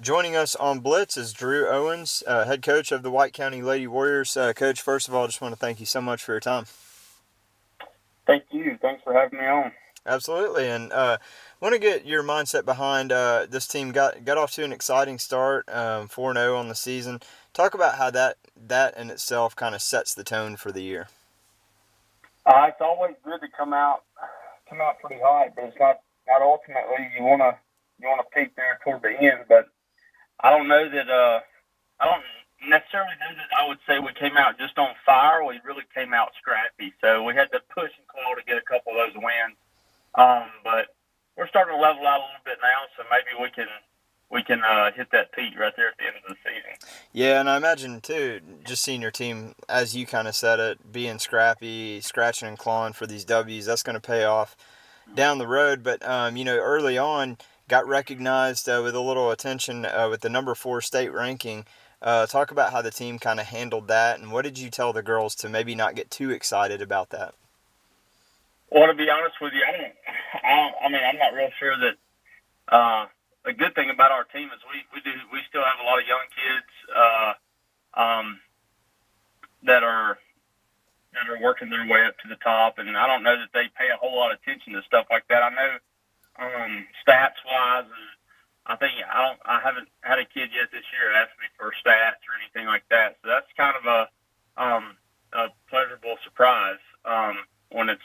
Joining us on Blitz is Drew Owens, head coach of the White County Lady Warriors. Coach, first of all, I just want to thank you so much for your time. Thank you. Thanks for having me on. Absolutely, and want to get your mindset behind this team. Got off to an exciting start, 4-0 on the season. Talk about how that in itself kind of sets the tone for the year. It's always good to come out pretty hot, but it's not ultimately you wanna peak there toward the end. But I don't know that I don't necessarily know that I would say we came out just on fire. We really came out scrappy, so we had to push and claw to get a couple of those wins. But we're starting to level out a little bit now, so maybe we can hit that peak right there at the end of the season. Yeah, and I imagine too, just seeing your team, as you kind of said it, being scrappy, scratching and clawing for these W's, that's going to pay off down the road. But early on, got recognized with a little attention with the number 4 state ranking. Talk about how the team kind of handled that, and what did you tell the girls to maybe not get too excited about that? Well, to be honest with you, I mean, I'm not real sure that. A good thing about our team is we still have a lot of young kids um, that are working their way up to the top, and I don't know that they pay a whole lot of attention to stuff like that. I know stats wise, I haven't had a kid yet this year ask me for stats or anything like that, so that's kind of a pleasurable surprise when it's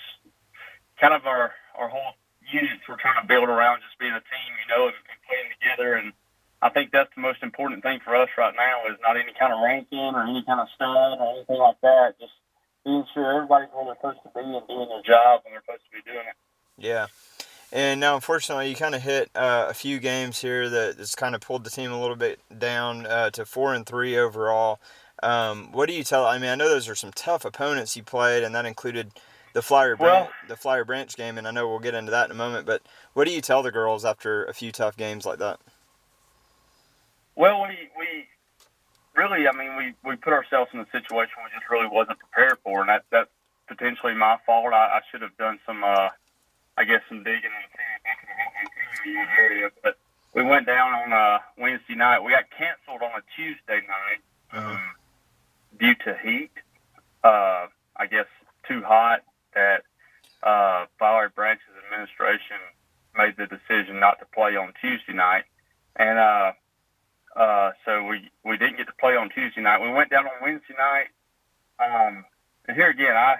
kind of our whole units we're trying to build around just being a team, and playing together. And I think that's the most important thing for us right now is not any kind of ranking or any kind of stud or anything like that. Just being sure everybody's where they're supposed to be and doing their job when they're supposed to be doing it. Yeah. And now, unfortunately, you kind of hit a few games here that's kind of pulled the team a little bit down to 4-3 overall. What do you tell? I mean, I know those are some tough opponents you played, and that included Well, the Flyer Branch game, and I know we'll get into that in a moment. But what do you tell the girls after a few tough games like that? we really, I mean, we put ourselves in a situation we just really wasn't prepared for, and that's potentially my fault. I should have done some, I guess, some digging and seeing if I could have helped my team in that area. But we went down on a Wednesday night. We got canceled on a Tuesday night Uh-huh. due to heat. I guess too hot that Flowery Branch's administration made the decision not to play on Tuesday night, and so we didn't get to play on Tuesday night. We went down on Wednesday night. And here again, I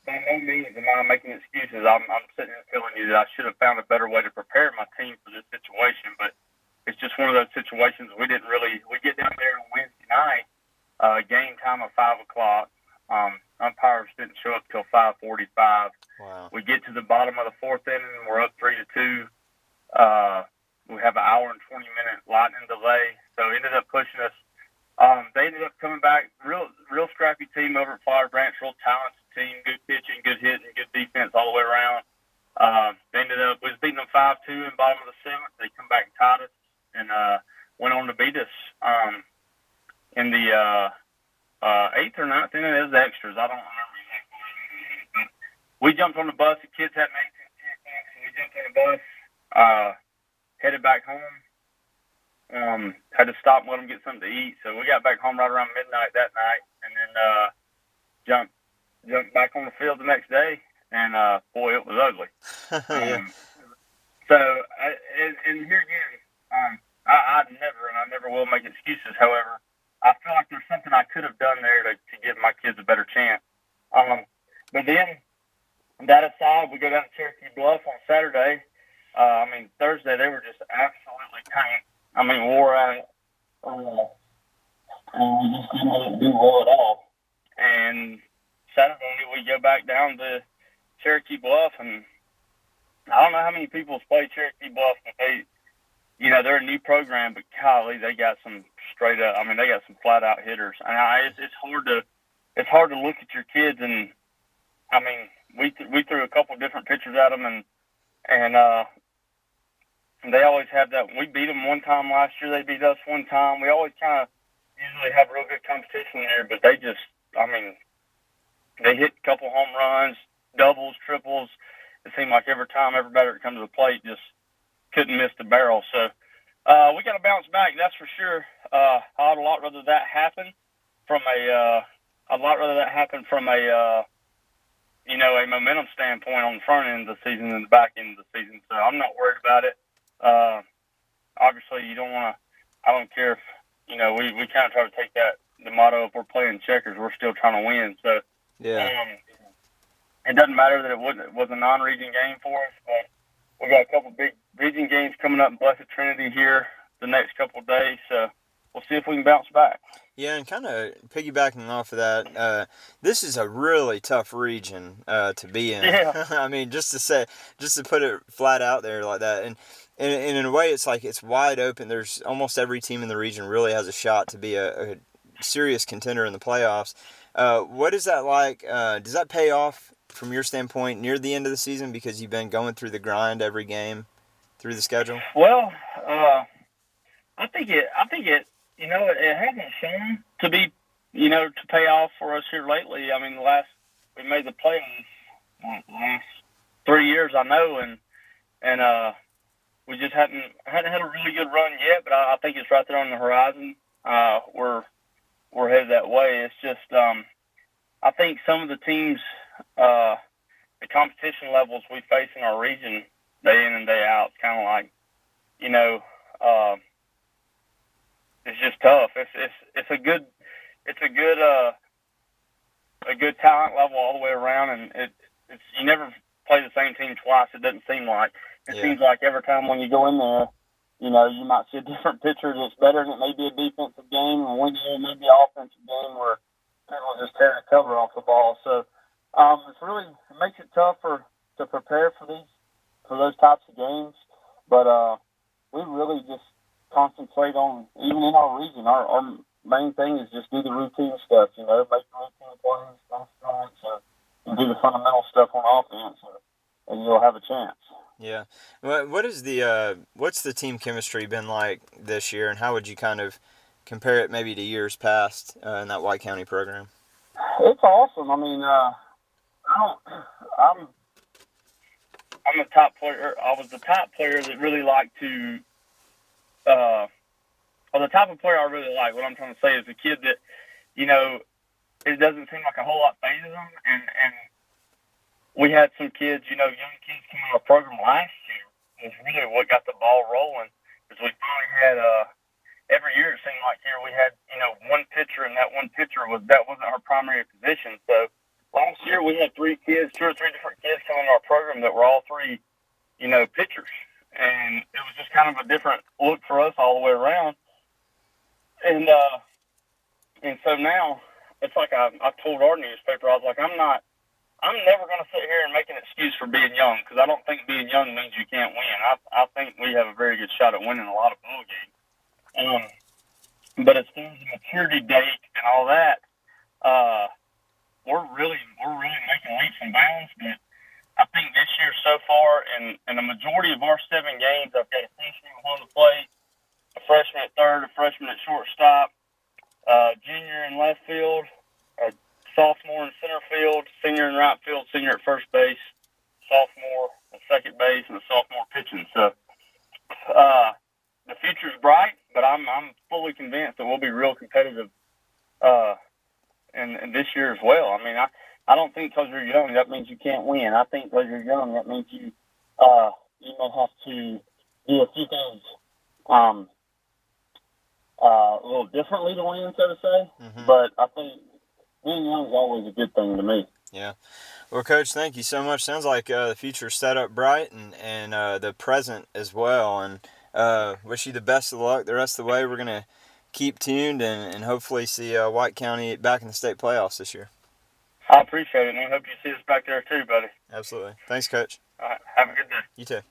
by no means am I making excuses. I'm sitting here telling you that I should have found a better way to prepare my team for this situation, but it's just one of those situations we didn't really. We get down there on Wednesday night, game time of 5 o'clock. Umpires didn't show up till 5:45. Wow. We get to the bottom of the fourth inning, we're up 3-2. We have an hour and 20-minute lightning delay, so it ended up pushing us. They ended up coming back, real scrappy team over at Flower Branch, real talented team, good pitching, good hitting, good defense all the way around. They ended up was beating them 5-2 in bottom of the seventh. They come back and tied us and went on to beat us in the eighth or ninth inning. It was extras. I don't remember exactly. But we jumped on the bus. The kids had 18 o'clock, so we jumped on the bus, headed back home. Had to stop and let them get something to eat. So we got back home right around midnight that night, and then jumped back on the field the next day. And boy, it was ugly. Yeah. So and here again, I never will make excuses. However, I feel like there's something I could have done there to give my kids a better chance. But then that aside, we go down to Cherokee Bluff on Saturday. I mean, Thursday they were just absolutely tanked. I mean, wore out. And we just didn't do well at all. And Saturday we go back down to Cherokee Bluff, and I don't know how many people's played Cherokee Bluff, but they're a new program, but golly, they got some straight up. I mean, they got some flat out hitters, and it's hard to look at your kids, and I mean, we threw a couple different pitchers at them, and they always have that. We beat them one time last year. They beat us one time. We always kind of usually have real good competition there, but they just, I mean, they hit a couple home runs, doubles, triples. It seemed like every time every batter that come to the plate just couldn't miss the barrel. So We got to bounce back, that's for sure. I'd a lot rather that happen from I'd lot rather that happen from a momentum standpoint on the front end of the season than the back end of the season. So I'm not worried about it. Obviously, you don't want to. I don't care if we kind of try to take that the motto if we're playing checkers, we're still trying to win. So Yeah. It doesn't matter that it was a non-region game for us, but we got a couple big region games coming up in Blessed Trinity here the next couple of days. So we'll see if we can bounce back. Yeah, and kind of piggybacking off of that, this is a really tough region to be in. Yeah. I mean, just to put it flat out there like that, and in a way, it's like it's wide open. There's almost every team in the region really has a shot to be a serious contender in the playoffs. What is that like? Does that pay off from your standpoint near the end of the season because you've been going through the grind every game through the schedule? Well, I think it. It hasn't shown to be, to pay off for us here lately. I mean, we made the playoffs the last 3 years, I know, and we just hadn't had a really good run yet. But I think it's right there on the horizon. We're headed that way. It's just I think some of the teams, the competition levels we face in our region day in and day out, it's kind of like, it's just tough. It's a good talent level all the way around, and it's you never play the same team twice. It doesn't seem like. It seems like every time when you go in there, you might see a different pitcher that's better, and it may be a defensive game, and one year it may be an offensive game where people just tear the cover off the ball. So it makes it tough to prepare for those types of games. But we really just concentrate on, even in our region, our main thing is just do the routine stuff, make the routine plays, don't strikes, and do the fundamental stuff on offense, and you'll have a chance. Yeah. What's the team chemistry been like this year, and how would you kind of compare it maybe to years past in that White County program? It's awesome. I mean, I'm a top player. I was the top player that really liked to. The type of player I really like. What I'm trying to say is a kid that, it doesn't seem like a whole lot phases them, and we had some kids, young kids come in our program last year. Is really what got the ball rolling. Because we finally had every year it seemed like here we had one pitcher, and that one pitcher wasn't our primary position. So last year we had two or three different kids come into our program that were all three, pitchers, and it was just kind of a different look for us all the way around. And so now it's like I told our newspaper, I was like, I'm never going to sit here and make an excuse for being young, because I don't think being young means you can't win. I think we have a very good shot at winning a lot of ball games. But as far as the maturity date and all that, we're really making leaps and bounds. But I think this year so far, in the majority of our 7 games, I've got a freshman on the plate, a freshman at third, a freshman at shortstop, junior in left field, a sophomore in center field, senior in right field, senior at first base, sophomore at second base, and a sophomore pitching. So the future's bright, but I'm fully convinced that we'll be real competitive and this year as well. I mean, I don't think because you're young that means you can't win. I think because you're young that means you may have to do a few things a little differently to win, so to say. Mm-hmm. But I think being young is always a good thing to me. Yeah. Well, Coach, thank you so much. Sounds like the future's set up bright, and the present as well. And wish you the best of luck the rest of the way. We're going to keep tuned and hopefully see White County back in the state playoffs this year. I appreciate it, and I hope you see us back there too, buddy. Absolutely. Thanks, Coach. All right. Have a good day. You too.